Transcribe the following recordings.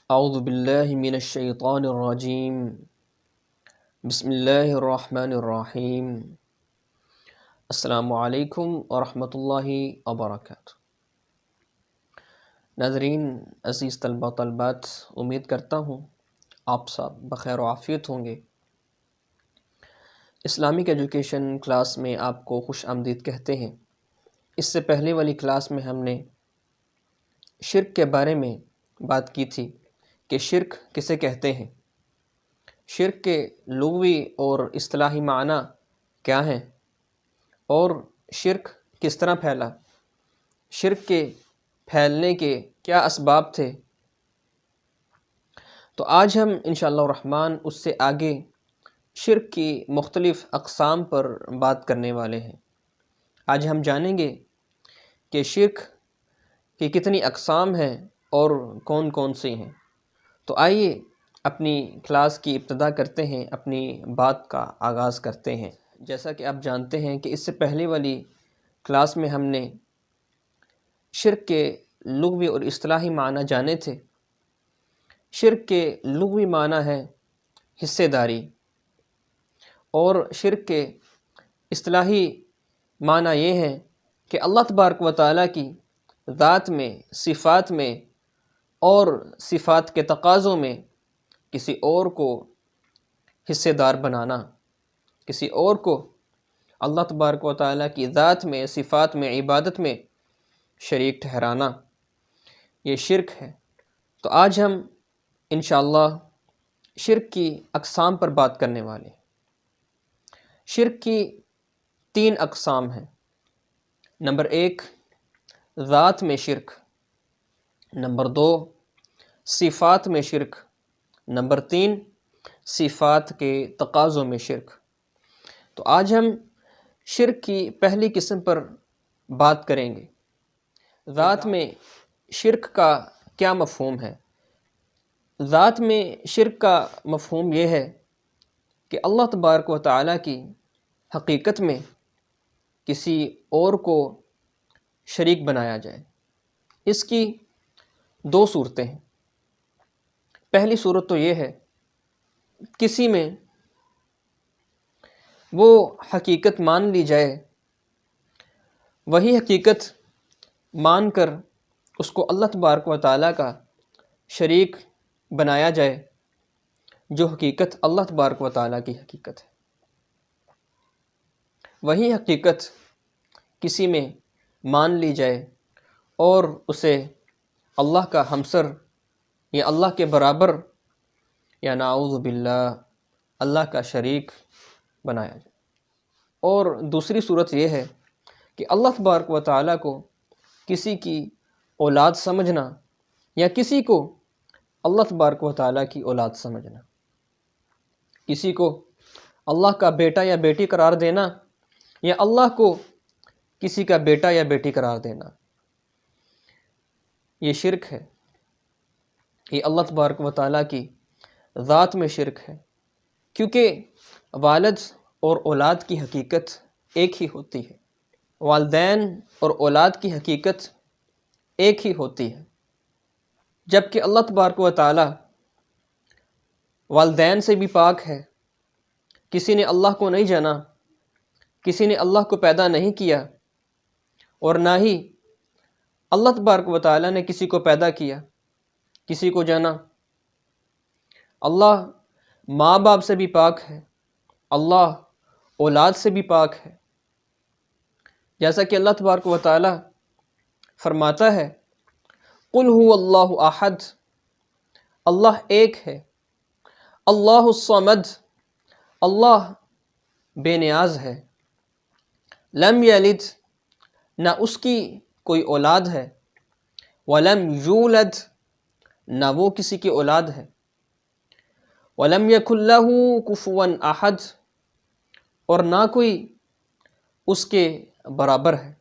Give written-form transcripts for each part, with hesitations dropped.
اعوذ باللہ من الشیطان الرجیم بسم اللہ الرحمن الرحیم السلام علیکم ورحمۃ اللہ وبرکاتہ۔ ناظرین عزیز طلبہ طالبات، امید کرتا ہوں آپ سب بخیر و عافیت ہوں گے۔ اسلامک ایجوکیشن کلاس میں آپ کو خوش آمدید کہتے ہیں۔ اس سے پہلے والی کلاس میں ہم نے شرک کے بارے میں بات کی تھی کہ شرک کسے کہتے ہیں، شرک کے لغوی اور اصطلاحی معنی کیا ہیں، اور شرک کس طرح پھیلا، شرک کے پھیلنے کے کیا اسباب تھے۔ تو آج ہم انشاءاللہ الرحمن اس سے آگے شرک کی مختلف اقسام پر بات کرنے والے ہیں۔ آج ہم جانیں گے کہ شرک کی کتنی اقسام ہیں اور کون کون سی ہیں۔ تو آئیے اپنی کلاس کی ابتدا کرتے ہیں، اپنی بات کا آغاز کرتے ہیں۔ جیسا کہ آپ جانتے ہیں کہ اس سے پہلے والی کلاس میں ہم نے شرک کے لغوی اور اصطلاحی معنی جانے تھے۔ شرک کے لغوی معنی ہے حصے داری، اور شرک کے اصطلاحی معنی یہ ہے کہ اللہ تبارک و تعالیٰ کی ذات میں، صفات میں اور صفات کے تقاضوں میں کسی اور کو حصے دار بنانا، کسی اور کو اللہ تبارک و تعالیٰ کی ذات میں، صفات میں، عبادت میں شریک ٹھہرانا، یہ شرک ہے۔ تو آج ہم انشاءاللہ شرک کی اقسام پر بات کرنے والے ہیں۔ شرک کی 3 اقسام ہیں۔ نمبر 1 ذات میں شرک، نمبر 2 صفات میں شرک، نمبر 3 صفات کے تقاضوں میں شرک۔ تو آج ہم شرک کی پہلی قسم پر بات کریں گے۔ ذات میں شرک کا کیا مفہوم ہے؟ ذات میں شرک کا مفہوم یہ ہے کہ اللہ تبارک و تعالیٰ کی حقیقت میں کسی اور کو شریک بنایا جائے۔ اس کی 2 صورتیں ہیں۔ پہلی صورت تو یہ ہے کسی میں وہ حقیقت مان لی جائے، وہی حقیقت مان کر اس کو اللہ تبارک و تعالیٰ کا شریک بنایا جائے، جو حقیقت اللہ تبارک و تعالیٰ کی حقیقت ہے۔ وہی حقیقت کسی میں مان لی جائے اور اسے اللہ کا ہمسر یا اللہ کے برابر یا نعوذ باللہ اللہ کا شریک بنایا جائے۔ اور دوسری صورت یہ ہے کہ اللہ تبارک و تعالیٰ کو کسی کی اولاد سمجھنا، یا کسی کو اللہ تبارک و تعالیٰ کی اولاد سمجھنا، کسی کو اللہ کا بیٹا یا بیٹی قرار دینا، یا اللہ کو کسی کا بیٹا یا بیٹی قرار دینا، یہ شرک ہے۔ یہ اللہ تبارک و تعالیٰ کی ذات میں شرک ہے، کیونکہ والد اور اولاد کی حقیقت ایک ہی ہوتی ہے، والدین اور اولاد کی حقیقت ایک ہی ہوتی ہے۔ جبکہ اللہ تبارک و تعالیٰ والدین سے بھی پاک ہے، کسی نے اللہ کو نہیں جانا، کسی نے اللہ کو پیدا نہیں کیا، اور نہ ہی اللہ تبارک و تعالیٰ نے کسی کو پیدا کیا، کسی کو جانا۔ اللہ ماں باپ سے بھی پاک ہے، اللہ اولاد سے بھی پاک ہے۔ جیسا کہ اللہ تبارک و تعالیٰ فرماتا ہے قُلْ هُوَ اللَّهُ أَحَدٌ، اللہ ایک ہے، اللہ الصمد، اللہ بے نیاز ہے، لم یلد، نہ اس کی کوئی اولاد ہے، ولم یولد، نہ وہ کسی کی اولاد ہے، ولم یکن لہ کفوا احد، اور نہ کوئی اس کے برابر ہے۔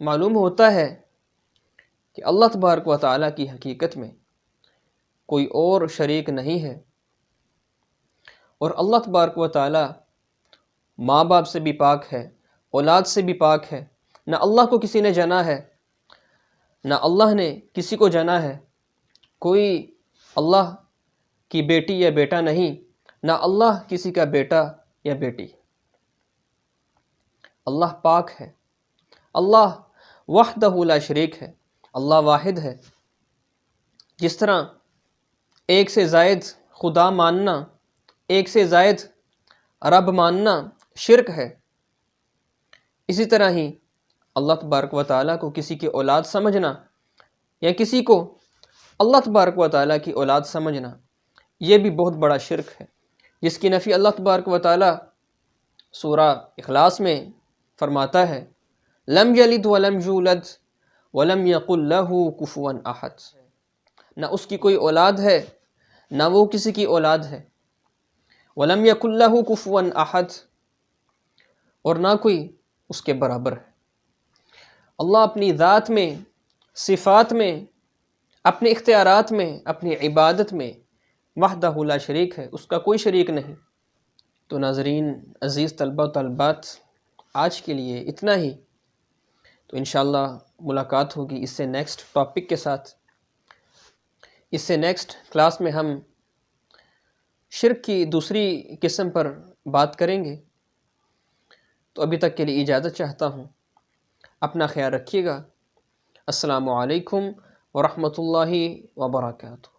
معلوم ہوتا ہے کہ اللہ تبارک و تعالیٰ کی حقیقت میں کوئی اور شریک نہیں ہے، اور اللہ تبارک و تعالیٰ ماں باپ سے بھی پاک ہے، اولاد سے بھی پاک ہے۔ نہ اللہ کو کسی نے جانا ہے، نہ اللہ نے کسی کو جانا ہے۔ کوئی اللہ کی بیٹی یا بیٹا نہیں، نہ اللہ کسی کا بیٹا یا بیٹی۔ اللہ پاک ہے، اللہ وحدہ لا شریک ہے، اللہ واحد ہے۔ جس طرح ایک سے زائد خدا ماننا، ایک سے زائد رب ماننا شرک ہے، اسی طرح ہی اللہ تبارک و تعالیٰ کو کسی کی اولاد سمجھنا یا کسی کو اللہ تبارک و تعالیٰ کی اولاد سمجھنا، یہ بھی بہت بڑا شرک ہے، جس کی نفی اللہ تبارک و تعالیٰ سورہ اخلاص میں فرماتا ہے، لم یلد ولم یولد ولم یقل لہ کفوا احد۔ نہ اس کی کوئی اولاد ہے، نہ وہ کسی کی اولاد ہے، ولم یقل لہ کفوا احد، اور نہ کوئی اس کے برابر ہے۔ اللہ اپنی ذات میں، صفات میں، اپنے اختیارات میں، اپنی عبادت میں وحدہ لا شریک ہے، اس کا کوئی شریک نہیں۔ تو ناظرین عزیز طلبہ و طالبات، آج کے لیے اتنا ہی۔ تو انشاءاللہ ملاقات ہوگی اس سے نیکسٹ ٹاپک کے ساتھ۔ اس سے نیکسٹ کلاس میں ہم شرک کی دوسری قسم پر بات کریں گے۔ تو ابھی تک کے لیے اجازت چاہتا ہوں، اپنا خیال رکھیے گا۔ السلام علیکم ورحمۃ اللہ وبرکاتہ۔